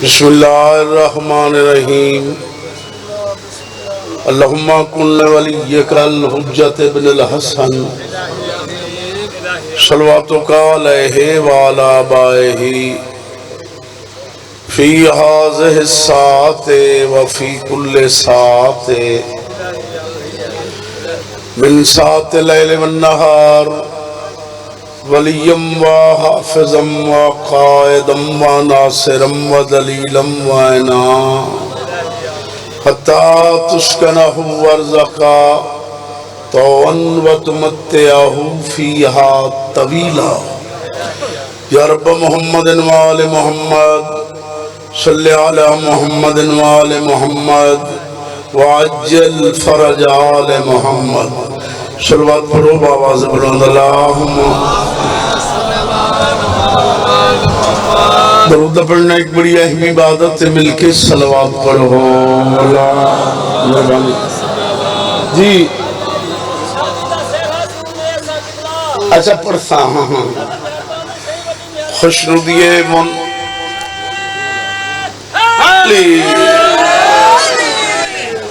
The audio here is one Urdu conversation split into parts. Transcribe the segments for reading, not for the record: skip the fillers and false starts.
بسم اللہ الرحمن الرحیم اللہم کن ولیک الحجت ابن الحسن صلواتک علیہ وعلی آبائہ فی ہذہ الساعۃ وفی کل ساعۃ من ساعۃ اللیل والنہار ولیم و حافظم و قائدم و ناصرم و دلیلم و عینا حتی تسکنہ ورزقا طوعاً و تمتعہ فیہا طویلا یا رب محمد و آل محمد صلی علی محمد و آل محمد وعجل فرج آل محمد صلوات پڑھو بآواز بلند اللہم درود پڑھنا ایک بڑی اہم عبادت ہے، مل کے صلوات پڑھو اللہ جی اچھا پڑھتا ہاں خوشنودی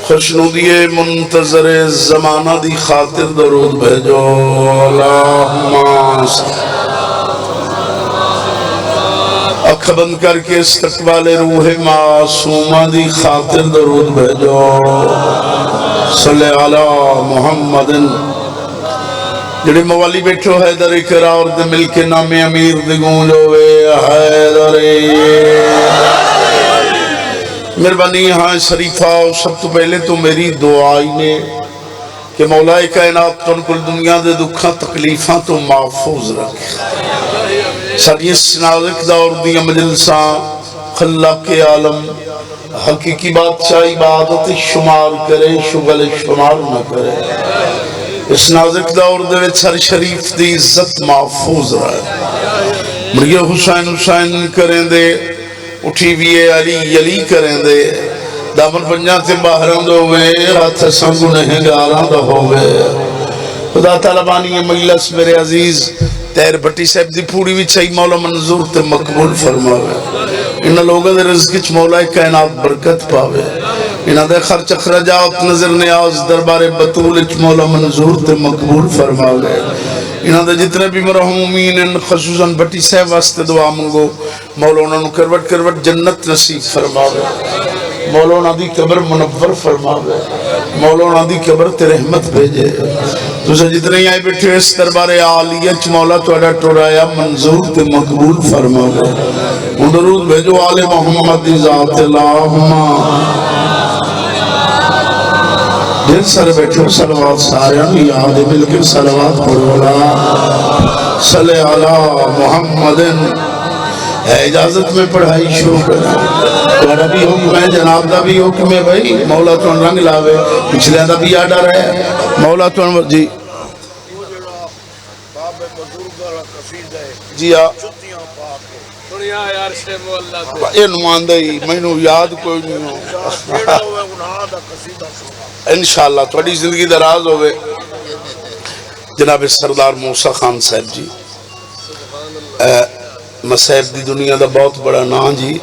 خوشنودی منتظر زمانہ دی خاطر درود بھیجو اللہم اکھ بند کر کے استقبال روح معصومہ دی خاطر درود بھیجو صلی علی محمد جڑے موالی بیٹھو حیدر اقرار دے مل کے نام امیر دے گونجوے حیدر مہربانی ہاں شریفہ سب تو پہلے تو میری دعائی نے کہ مولا کائنات تن کل دنیا دے دکھاں تکلیفاں تو محفوظ رکھ ساری اس نازک دور دیا مجلساں خلاق عالم حقیقی بادشاہ عبادت شمار کرے شغل شمار نہ کرے اس نازک دور دے سر شریف دی عزت محفوظ رہے مرگی حسین حسین کریں دے اٹھی بھی علی علی کریں دے دامن پنجاں تے باہران دو ہوئے ہاتھ سنگو نہیں گاران دو ہوئے خدا تعالیٰ بانی مجلس میرے عزیز تیر بھٹی صاحب دی پوری بھی چاہی مولا منظور تے مقبول فرماوے انہا لوگا دے رزقچ مولا کائنات برکت پاوے انہا دے خرچ اخرجات نظر نیاز دربار بطولچ مولا منظور تے مقبول فرماوے انہاں دے جتنے بھی مرحومین ان خصوصاً بھٹی صاحب واسطے دعا منگو مولانا نو کروٹ کروٹ جنت نصیب فرماوے مولانا دی قبر منور فرماوے مولانا دی قبر تے رحمت بھیجے تو سے جتنے آئے بیٹھے اس دربار عالیت مولا تو اڈا ٹورایا منظور تے مقبول فرماوے درود بھیجو آل محمد دی ذات اللہم دل سر بیٹھو صلوات سارے یاد مل کے صلوات پڑھو صلی علی محمد ہے اجازت میں پڑھائی شروع کریں تمہارا بھی حکم ہے جناب دا بھی حکم ہے بھائی مولا تو رنگ لاوے پچھلے دا بھی آڈا رہے مولا تو جی جی یہ نماندہی میں نو یاد کوئی نہیں ہوں انشاءاللہ تھوڑی زندگی دراز ہوئے جناب سردار موسیٰ خان صاحب جی مسیب دی دنیا دا بہت بڑا نام جی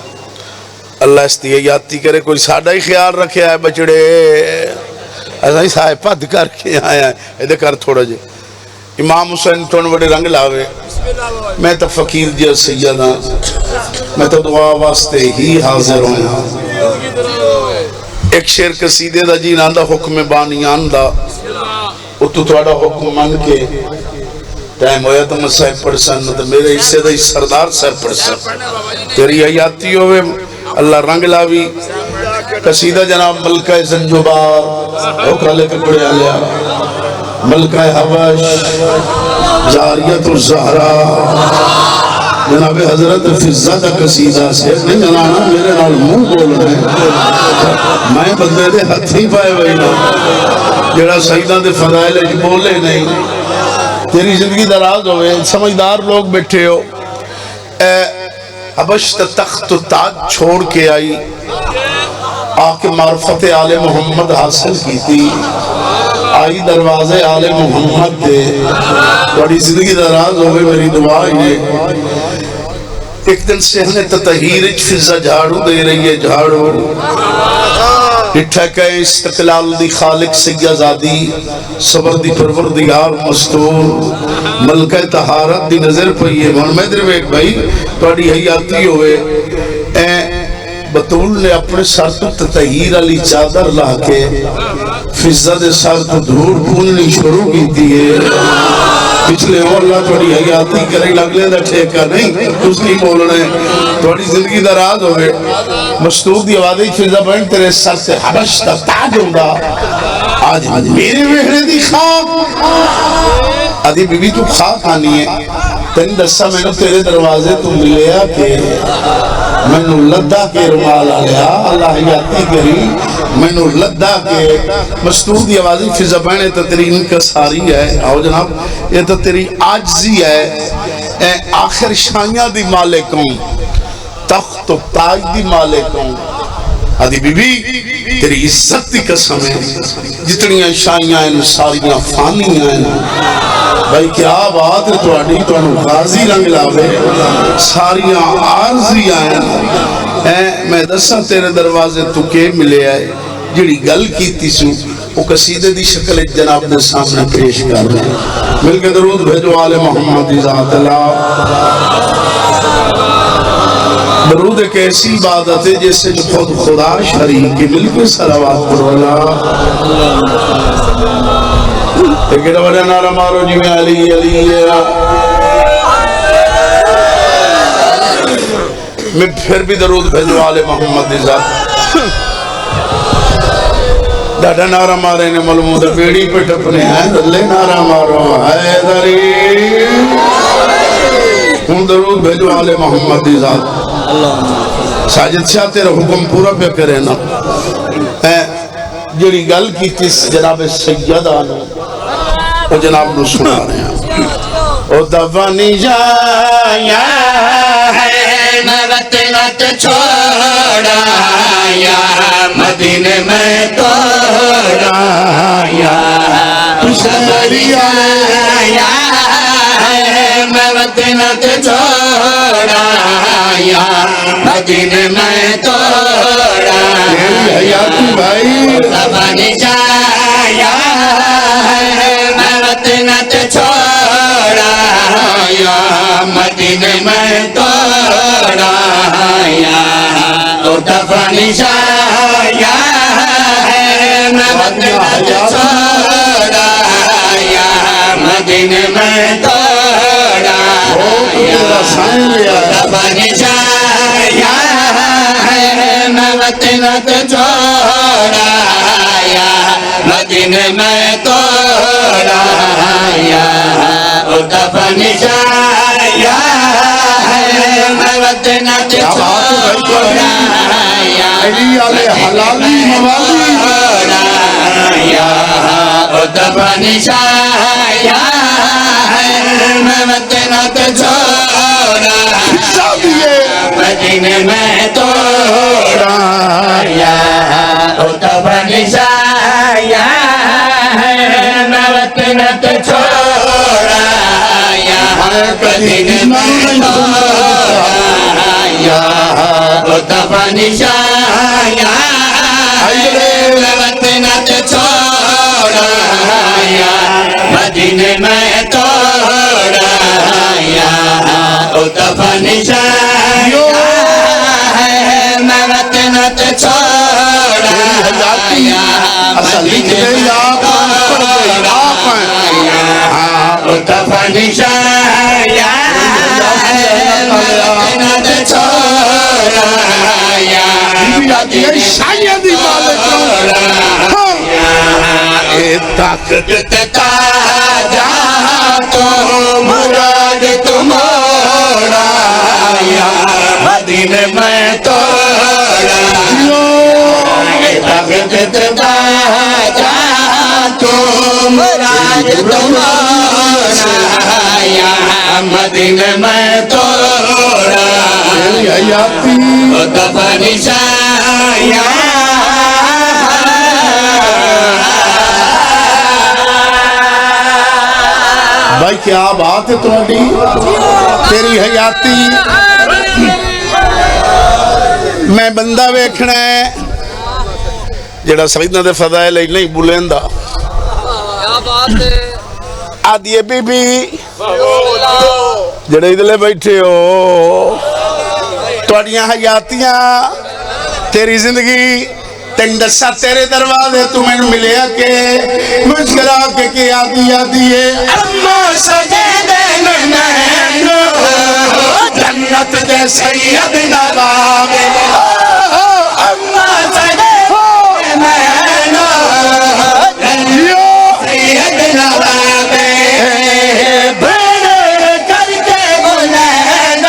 اللہ استیاتی کرے کوئی ساڑھا ہی خیال رکھے آئے بچڑے ایسا ہی صاحب پد کر کے آیا ہے ایدھے کر تھوڑا جی امام حسین تھوڑے بڑے رنگ لاوے میں تو فقیر جی سیدہ میں تو دعا واسطے ہی حاضر ہوں ایک شیر قصیدے دا جی ناندہ حکم بانیان دا وہ تو تھوڑا حکم مان کے ٹائم ہویا تو مسائب پڑھسن تو میرے حصے دا سردار صاحب پڑھسن تیری حیاتی ہوئے اللہ رنگ لاوی قصیدہ جناب ملکہ زنجبار اوکرہ لے کر پڑھے آلیا ملکہ حوش جاریت الزہرہ جناب حضرت فضہ دا قصیدہ سے نہیں جنانا میرے نال منہ بول رہے ہیں میں بندے دے ہاتھ ہی پائے ہوئی نا جڑا سیدہ دے فضائل بولے نہیں تیری زندگی دراز ہوئے سمجھدار لوگ بیٹھے ہو حبش تخت و تاج چھوڑ کے آئی آکے معرفت آل محمد حاصل کی تھی آئی دروازے آل محمد دے بڑی زندگی دراز ہوئے میری دعا ہے ایک دن سہنے تطہیر فضا جھاڑو دے رہی ہے جھاڑو ڈٹھا کہ استقلال دی خالق سیازادی صبر دی پروردگار مستور ملکہ طہارت دی نظر پئی ہے من میں در ایک بھائی توڑی حیاتی ہوئے اے بطول نے اپنے سر تو تطہیر علی چادر لا کے فضا دے سر تو دھوڑ پوننی شروع کی دیئے پچھلے اور اللہ تھوڑی حیاتی کریں لگلے دا ٹھیکہ نہیں اس کی بولنے تھوڑی زندگی دراز ہوئے مستور دی آوازی فضا بہن تیرے سر سے حبش تا تاج ہوگا آج میرے وحرے دی خاک آدھی بی بی تو خاک آنی ہے تین دسا میں نے تیرے دروازے تو ملیا کہ میں نے لدہ کے رمال آلیا اللہ حیاتی کری میں نے لدہ کے مستور دی آوازی فضا بہن تا تیری انکساری ہے آؤ جناب یہ تا تیری آجزی ہے اے آخر شائیاں دی مالکوں تخت و تاج دی مالکوں آدھی بی بی تیری عزت دی قسم ہے جتنی شائیاں ہیں ساریاں فانیاں ہیں بھائی کیا بات ہے تو آڈی تو انہوں غازی رنگ لاوے ساریاں عارضیاں ہیں میں دسا تیرے دروازے تو کے ملے آئے جڑی گل کی تیسو وہ قصیدے دی شکل جناب دے سامنے پیش کر رہے ہیں مل کے درود بھیجو آل محمد ذات اللہ درود ایک ایسی عبادت ہے جیسے جو خود خدا شریک کی مل کے صلوات پر اللہ لیکن وجہ نارا مارو جی میں علی علی میں پھر بھی درود بھیجو آل محمد ذات ڈاڈا نارا مارے نے ملمود بیڑی پہ ٹپنے ہیں دلے نارا مارو حیدری ہم درود بھیجو آل محمد ذات ساجد شاہ تیرا حکم پورا پہ کرے نا جڑی گل کی تیس جناب سید آنو وہ جناب نو سنا رہے ہیں او دفنی جایا ہے میں وطنت چھوڑا یا مدینے میں توڑا یا شہری آیا ہے میں وطنت چھوڑا یا مدینے میں توڑا حیاتی بھائی دفنی جایا ہے میں وطنت چھوڑا یا مدینے میں توڑا یا دفنی جایا ہے میں وطنت چھوڑا یا مدینے میں توڑا دفنی جایا ہے میں وطنت چھوڑا یا مدینے میں توڑا یا دفنی جایا ہے میں وطنت چھوڑا یا حلالی موالی یا دفنی جایا ہے میں وطنت چھوڑا مدینے میں توڑا یا دفنی جایا ہے میں وطنت چھوڑا یا مدینے میں توڑا یا دفنی جایا میں وطنت چھوڑا یا مدینے میں توڑا یا دفنی جایا ہے میں وطنت چھوڑا یا مدینے میں توڑا یا دفنی جایا ہے میں وطنت چھوڑا یا مدینے میں توڑا اے طاقت تاجا تو مراد تمہارا یا مدینے میں توڑا اے طاقت تاجا تو مراد تمہارا یا مدینے میں توڑا دفنی جایا بھائی کیا بات ہے تمہاری تیری حیاتی میں بندہ ویکھنا ہے جڑا سیدنا دے فضائل نہیں بلیندا کیا بات ہے آدھی بی بی جڑے ادھلے بیٹھے ہو تواڈیاں حیاتیاں تیری زندگی تین دسا تیرے دروازے تو میں ملیا کہ مسکرا کے آدھی ہے اما سجے دے نینو جنت دے سید نواب اما سجے دے نینو سید نواب بڑے کر کے بلین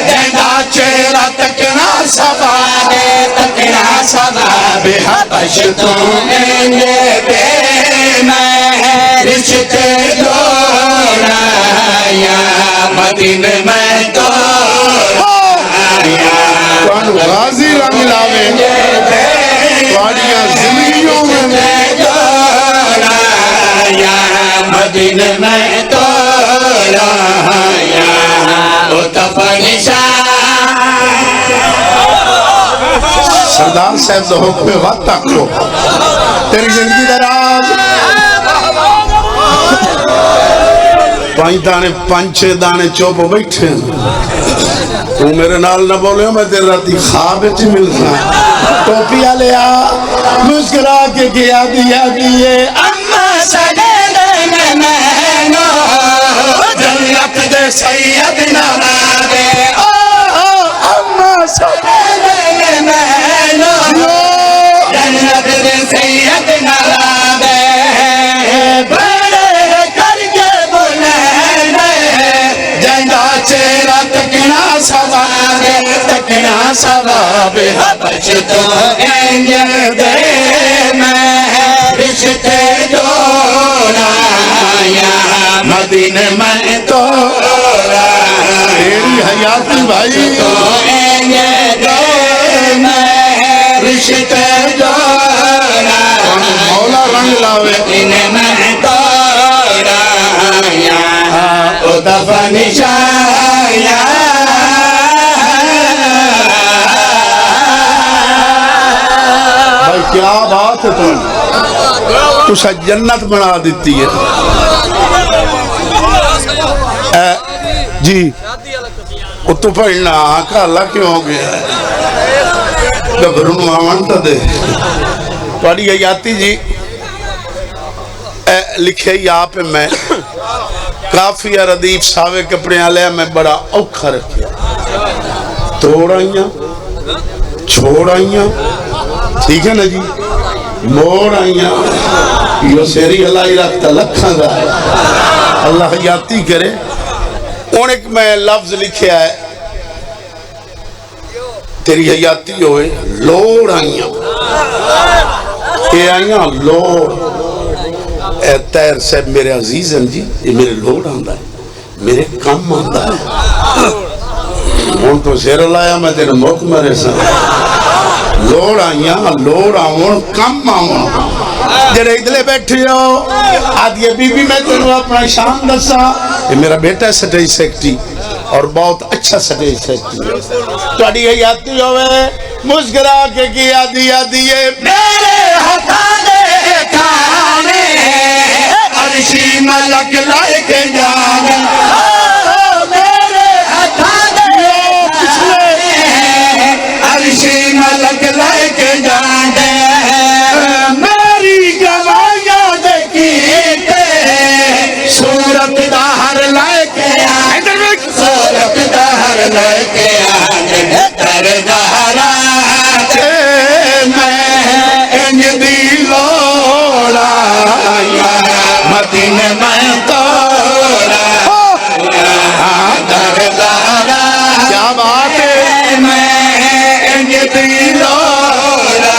جنگا چہرہ تکنا سواب تکنا سواب حبش تمہیں دے میں رشتے دوڑا یا مدینہ میں غازی رنگ لاوے واڑیاں زندگیوں میں دوڑا یا مدینہ میں دوڑا یا اتفا نشان سردار صاحب دو حکم وقت تک لو تیری زندگی دراز پانچ دانے پانچ دانے چوپ بیٹھے تو میرے نال نہ بولے میں تیرے راتی خواب چ ملتا ٹوپی لیا مسکرا کے کیا دیا دیے اما سجدے نینو جنت دے سید نواب اما سجدے نینو جنت دے سید نواب بڑے کر کے بلین جنگا چہرہ تکنا سواب تکنا سواب حبش تمہیں دے میں رشتے جوڑا یا مدینہ میں توڑا تیری حیاتی بھائی تمہیں دے میں رشتے جوڑا مولا رنگ لاوے مدینہ میں توڑا یا اتفا نشان یا بھائی کیا بات ہے تو سا جنت بنا دیتی ہے جی وہ تو پڑھنا آقا اللہ کیوں ہو گیا گبروں آمانتا دے توڑی حیاتی جی لکھے یہاں پہ میں کافی ردیف ساوے کپڑے آلے میں بڑا اوکھا رکھیا توڑائیاں چھوڑائیاں ٹھیک ہے نا جی موڑ آئیاں یہ سیری اللہ ہی رکھتا لکھاں گا اللہ حیاتی کرے ان ایک میں لفظ لکھے آئے تیری حیاتی ہوئے لوڑ آئیاں یہ آئیاں لوڑ اے تیر صاحب میرے عزیز ہیں جی یہ میرے لوڑ آندہ ہے میرے کم آندہ ہے ہون تو سیر اللہ آیا میں تیرے موقع مرے سا لوڑ آئیاں لوڑ آؤں کم آؤں جڑے ادھلے بیٹھے ہو آدھی بی بی میں تیرے اپنا شان دسا یہ میرا بیٹا سٹیج سیکٹری اور بہت اچھا سٹیج سیکٹری تو اڈی حیاتی ہوئے مسکرا کے کیا دیا دیئے میرے ہتھا دے کھانے عرشی ملک لائے کے جانے میرے ہتھا دے کھانے عرشی ملک لائے کے جانے میری گواہیاں دیکھیتے صورت داہر لائے کے آنے صورت داہر لائے کے آنے در دہرات میں انج دی لوڑا مدینہ میں توڑا در دہرات کیا بات ہے میں انج دی لوڑا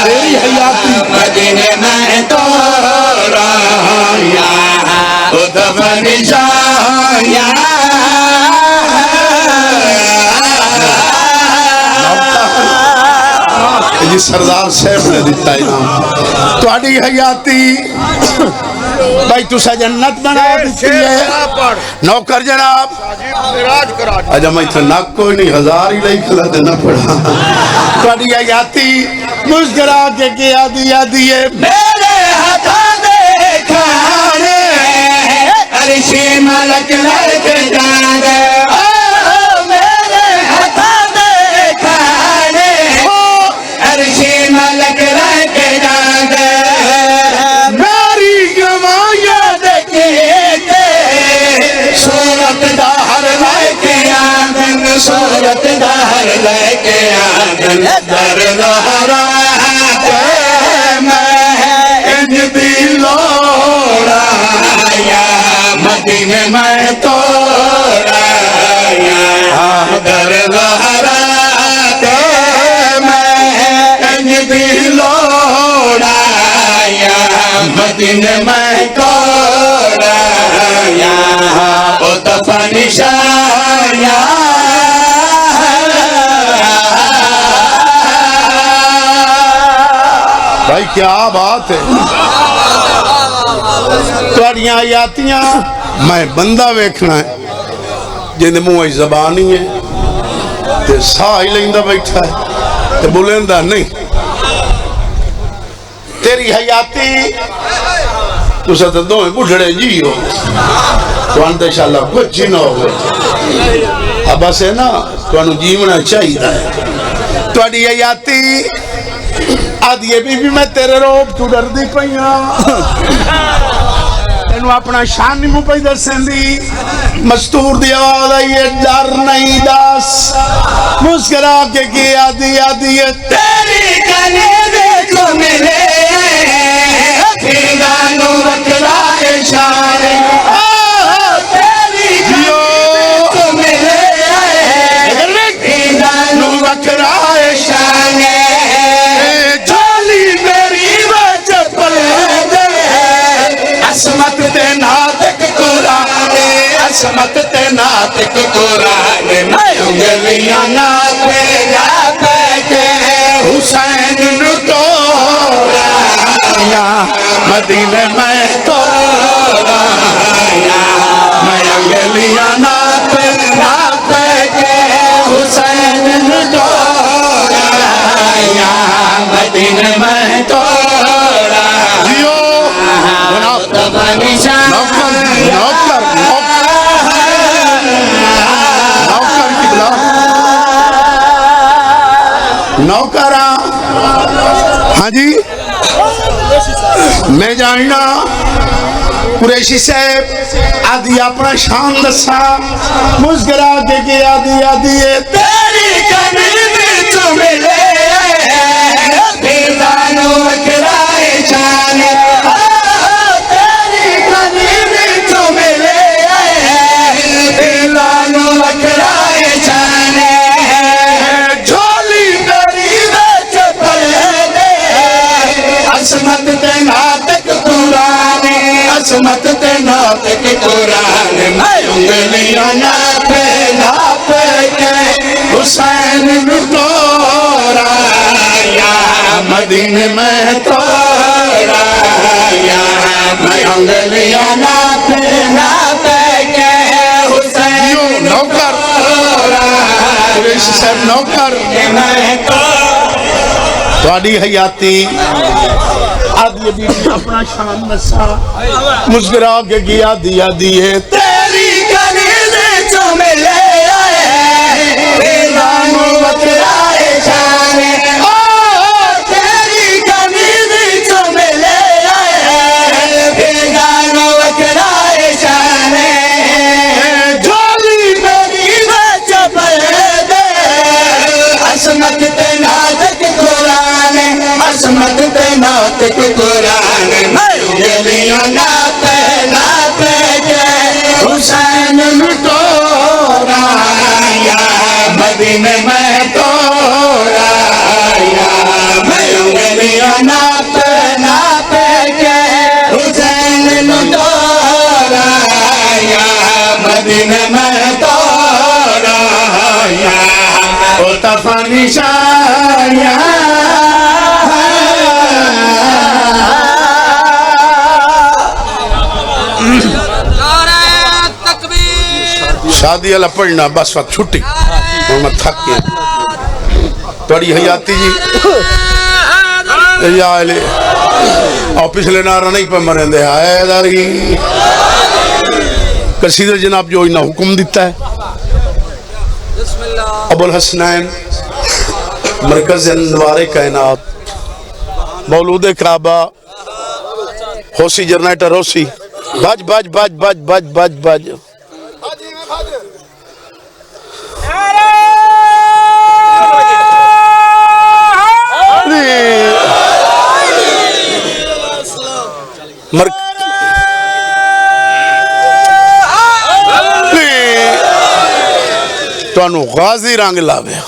تیری حیاتی مدینہ میں توڑا اتفا نشان یا جی سردار صاحب نے دیتا انعام تو اڈی حیاتی بھائی تسا جنت بنا دیتی ہے نوکر جناب اجا میں تھا ناک کوئی نہیں 1000 ہی لئی کھلا دینا پڑا توڑی آیاتی مسکرا کے کیا دیا دیئے میرے ہتھا دے کھانے عرشی ملک لڑک جانے میرے ہتھا دے کھانے عرشی ملک لڑک جانے میری گمائیاں دیکھیتے صورت دہر لے کے آدن صورت دہر لے کے آدن در دہرہ مدینے میں توڑا یا در لہرات میں انج بھی لوڑا یا مدینے میں توڑا یا او دفع نشایا بھائی کیا بات ہے توڑیاں آیاتیاں میں بندہ ویکھنا ہے جن منہ زبانی ہے تے ساہ ہی لیندہ بیٹھا ہے تے بولیندہ نہیں تیری حیاتی تو ساتھ دو ہیں بڑھڑے جی ہو تو انت انشاءاللہ کچھ جی نہ ہوگا اب اسے نا تو انہوں جیونا چاہی دا ہے تو اڈی حیاتی آدھیے بی میں تیرے روب تو ڈر دی پہیاں انہوں اپنا شان نہیں مو پیدر سندی مستور دی آواز آئیے ڈر نہیں داس مسکرا کے کیا دیا دیئے تیری کلیدے کو ملے پھردانو وکرائے شانے تیری کلیدے کو ملے پھردانو وکرائے شانے عصمت تے ناتک قرآن عصمت تے ناتک قرآن میں انگلیاں ناتے جاتے کے حسین نٹورا یا مدینے میں تورا یا میں انگلیاں ناتے کے حسین نٹورا یا مدینے میں تورا نوکرہ ہاں جی میں جاننا قریشی صاحب آدھی اپنا شان دسا مسکرا کے کیا دیا دیئے تیری کمیلی تو ملے پھردانو وکرائے جانے عصمت تے ناتک قرآن عصمت تے ناتک قرآن میں انگلیاں ناپے ناپے کے حسین نٹورا یا مدینے میں تورا یا میں انگلیاں ناپے ناپے کے حسین نٹورا قریشی صاحب نوکر میں توڑی حیاتی آدھی بی اپنا شان نسا مسکرا کے گیا دیا دیئے تیری کلیدے جو ملے پھردانو وکرائے جانے تیری کلیدے جو ملے پھردانو وکرائے جانے جھولی میری بچ پڑے دے عصمت تے ناتک قرآن عصمت تے ناتک قرآن میں انگلیاں ناپے ناپے کے حسین نٹورا یا مدینے میں تورا یا میں انگلیاں ناپے ناپے کے حسین نٹورا یا مدینے میں تورا یا او دفع نشایا شادی والا پڑھنا بس وقت چھٹی اور میں تھک گیا تھوڑی حیاتی جی یا علی اور پچھلے نعرہ نہیں پہ مرین دے حیدری قصیدہ جناب جو انہا حکم دیتا ہے بسم اللہ ابو الحسنین مرکز انوار کائنات مولود کعبہ ہوسی جرنیٹر ہوسی باج باج باج باج باج باج باج تو انو غازی رنگ لاوے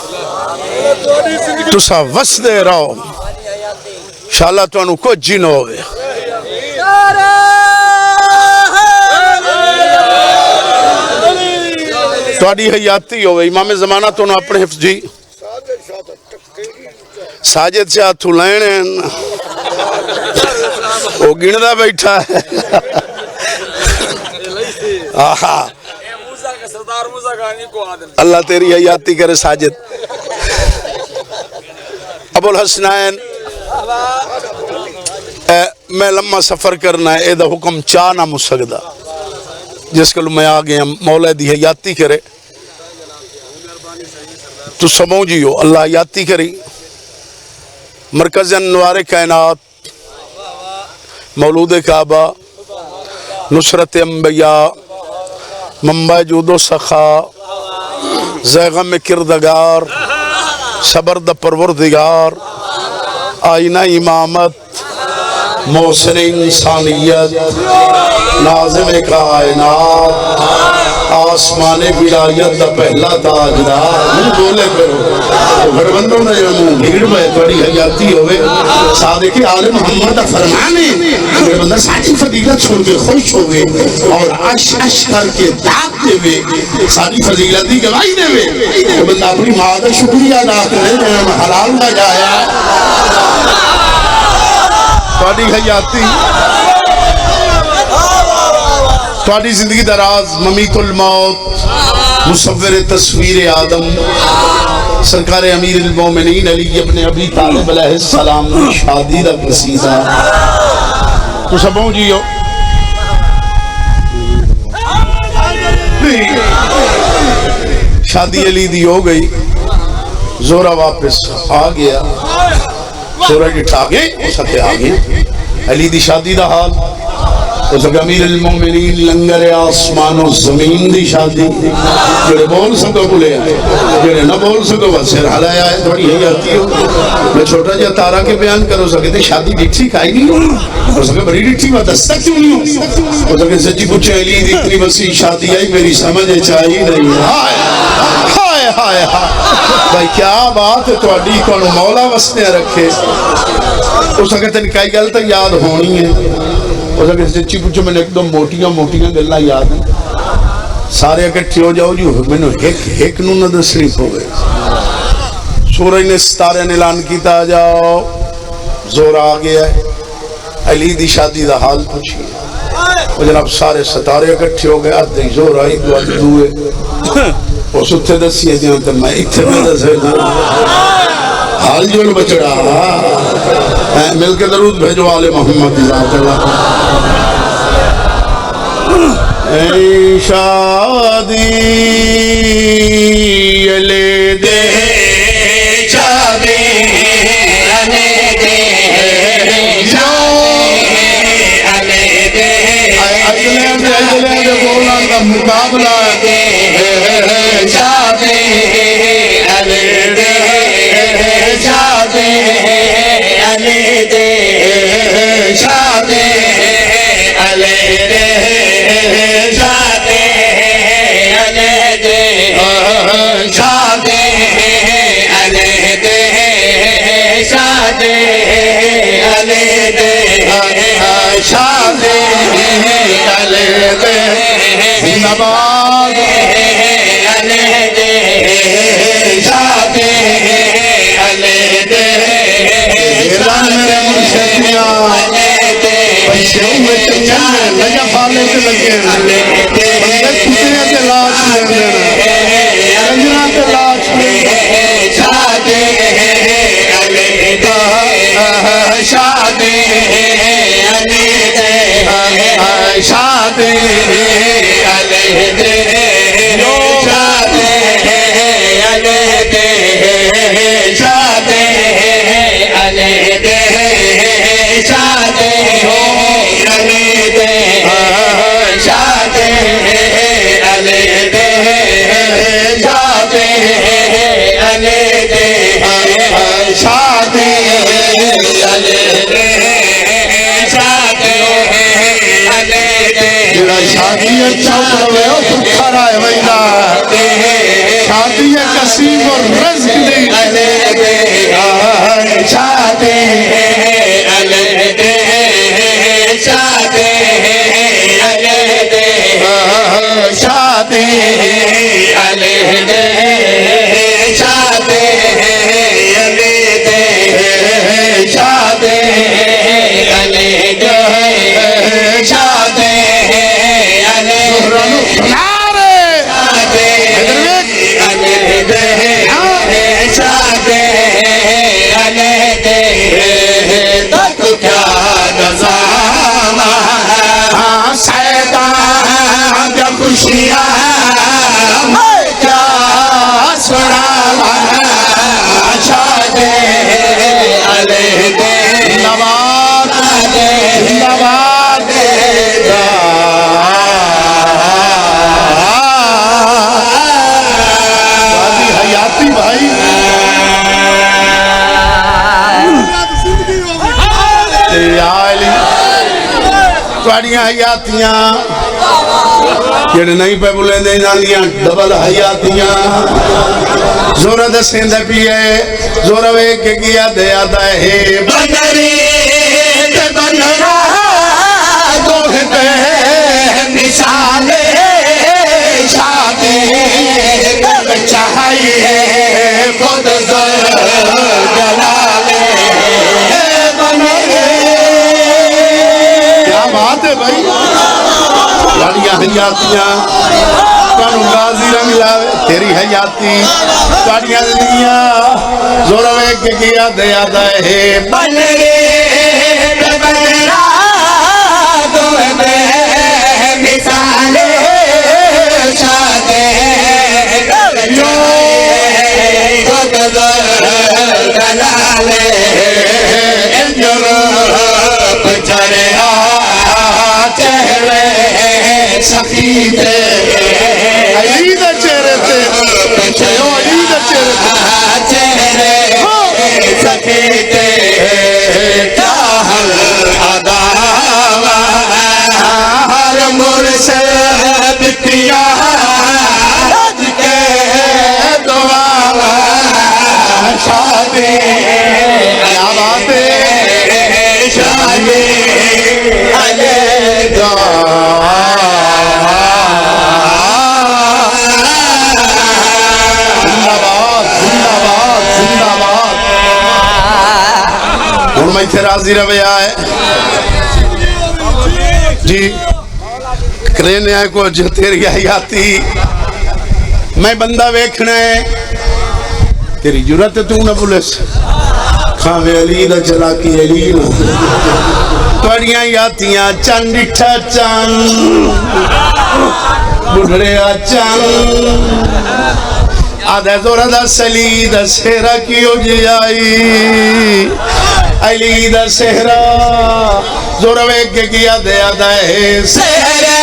تو سا وسدے رہو انشاءاللہ تو انو کچھ جن ہوئے تو اڈی حیاتی ہوئے امام زمانہ تو انو اپنے حفظ جی ساجد سے ہاتھو لینے وہ گندہ بیٹھا ہے آہا اللہ تیری حیاتی کرے ساجد ابو الحسنین میں لمحہ سفر کرنا ہے ایدہ حکم چانا مسگدہ جس کل میں آگئے مولا دی حیاتی کرے تو سموجیو اللہ حیاتی کری مرکز انوار کائنات مولود کعبہ نصرت انبیاء منبع جود و سخا زیغم کردگار صبر دا پروردگار آئینہ امامت محسن انسانیت ناظم کائنات آسمان ولایت دا پہلا تاجدار منہ بولے کرو گھر بندوں نے منہ بھیڑ میں بڑی حیاتی ہوئے صادق آل محمد فرمانے گھر بندہ ساری فضیلت چھوڑ کے خوش ہوئے اور عش عش کر کے داغ دے ہوئے ساری فضیلت دی گواہی دے ہوئے گھر بندہ اپنی مادہ شکریہ ادا کرے حلال نہ جایا بڑی حیاتی تھوڑی زندگی دراز ممیت الموت مصور تصویر آدم سرکار امیر المومنین علی ابن ابی طالب علیہ السلام شادی دا قصیدہ تو سبوں جیو شادی علی دی ہو گئی زورہ واپس آ گیا زورہ جٹھا گئے اس ہتے آ گئے علی دی شادی دا حال اس امیر المومنین لنگر آسمان و زمین دی شادی جڑے بول سکو بولے آئے جڑے نہ بول سکو بس حالایا ہے تھوڑی ہی آتی ہو میں چھوٹا جا تارا کے بیان کرو سکے تھے شادی ڈٹھی کھائی نہیں ہو اور سکے بڑی ڈٹھی بات دستا کیوں نہیں ہو اور سکے سچی پوچھے علی دی اتنی وسیع شادی آئی میری سمجھے چاہی نہیں ہائے ہائے ہائے بھائی کیا بات ہے تو اڈی کونو مولا وسنے رکھے اس سکے تن کئی گل تو یاد ہونی ہے اور اگر سچی پوچھو میں نے ایک دو موٹیاں گلہ یاد ہیں سارے اکٹھے ہو جاؤ جو میں نے ایک نو نہ دسریف ہو گئے سورج نے ستارے نے اعلان کیتا جاؤ زور آ گیا ہے علی دی شادی دا حال پوچھئے اور جناب سارے ستارے اکٹھے ہو گئے آدھے زور آئی دو آدھے دوئے وہ ستے دسیے دیاں تو میں اتھے میں دسے دوں حال جو بچڑا مل کے درود بھیجو آل محمد ذات اللہ اے شادی علی دے شادی علی دے علی دے اجلے بولا کا مقابلہ شادی علی دے شادی علی دے شادی علی دے شادی علی دے شادی علی دے شادی علی دے شادی علی دے زندہ علی دے شادی علی دے ایران میں مرشدیاں پیسے ہوئے چنگل لگا پالے سے لگے بندے کتنے کے لاش رنجنا تے لاش شادی علیحدہ شادی علیحدہ شادی علیحدہ شادی علیحدہ شادی علیحدہ شادی علیحدہ شادی علیحدہ شادی علیحدہ شادی جڑا شادی چوک ہوئے ہو تو کھڑا ہے ویلا شادی کسیم اور رزق نہیں شادی علیحدہ شادی علیحدہ شادی علیحدہ شادی علیحدہ شادی علیحدہ شادی حیاتیاں جڑے نہیں پہ بولے دے جاندیاں ڈبل حیاتیاں زورہ دسیں دے پیئے زورہ وے کے کیا دے آتا ہے بندری تے بندرہ دوہ دے مثال شادی کر چاہیے خود جلال بات ہے بھائی لڑیاں حیاتیاں کانو غازی رنگ لاوے تیری حیاتی کاڑیاں زندگیاں زورہ وے کے کیا دے آتا ہے بنرے بنرا دوہ دے مثال شادی خود جلال چرے چہرے سفید عید چہرے تے عید چہرے سفید تاہل عداوہ ہر مرشد پیا رج کے دعاوہ شادی کیا بات ہے شادی علیحدہ میں تھے راضی رویہ ہے جی کرینے آئے کو جو تیری حیاتی میں بندہ ویکھنا ہے تیری جرات تو نہ بولس کھاوے علی دا چلا کی علی توڑیاں یاتیاں چند ڈٹھا چند بڑھڑے آچان آدھے زورہ دا سلی دا سہرہ کیوں جی آئی علی دا سہرہ زورہ ویک کے کیا دے آدھا ہے سہرہ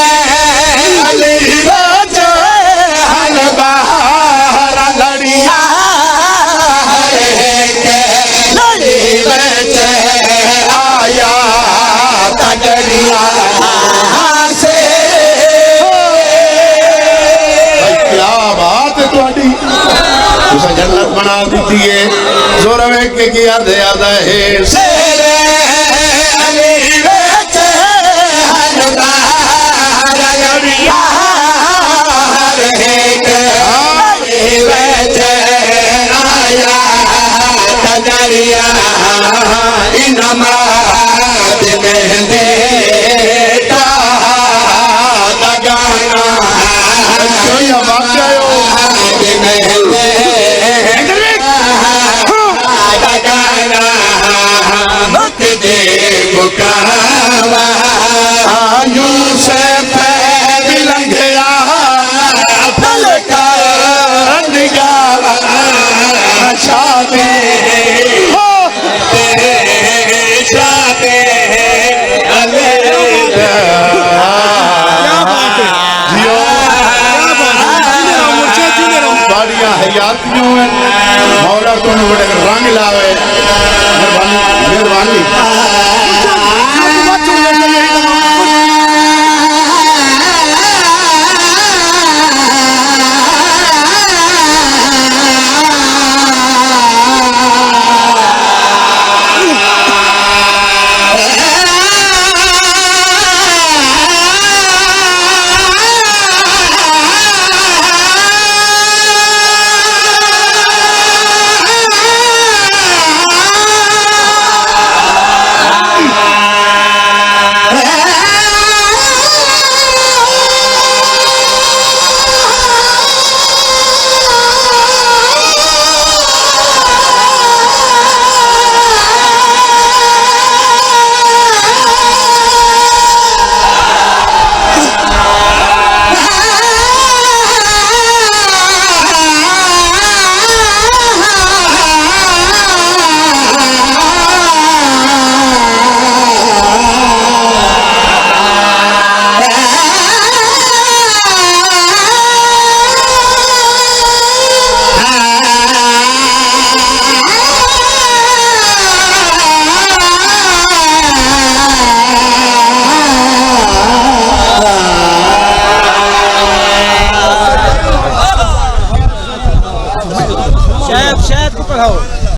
علی دا جہل باہر لڑیاں ہر ایک لڑی بیچ آیا تجریاں سے کیا بات ہے تواڈی اسے جنت بنا دیتی ہے زورہ ویک کے کیا دے آدھا ہے سہرہ علی دا جہل باہر لڑیاں ہر ایک لڑی بیچ آیا تجریاں انماد مہندے یا بات حیات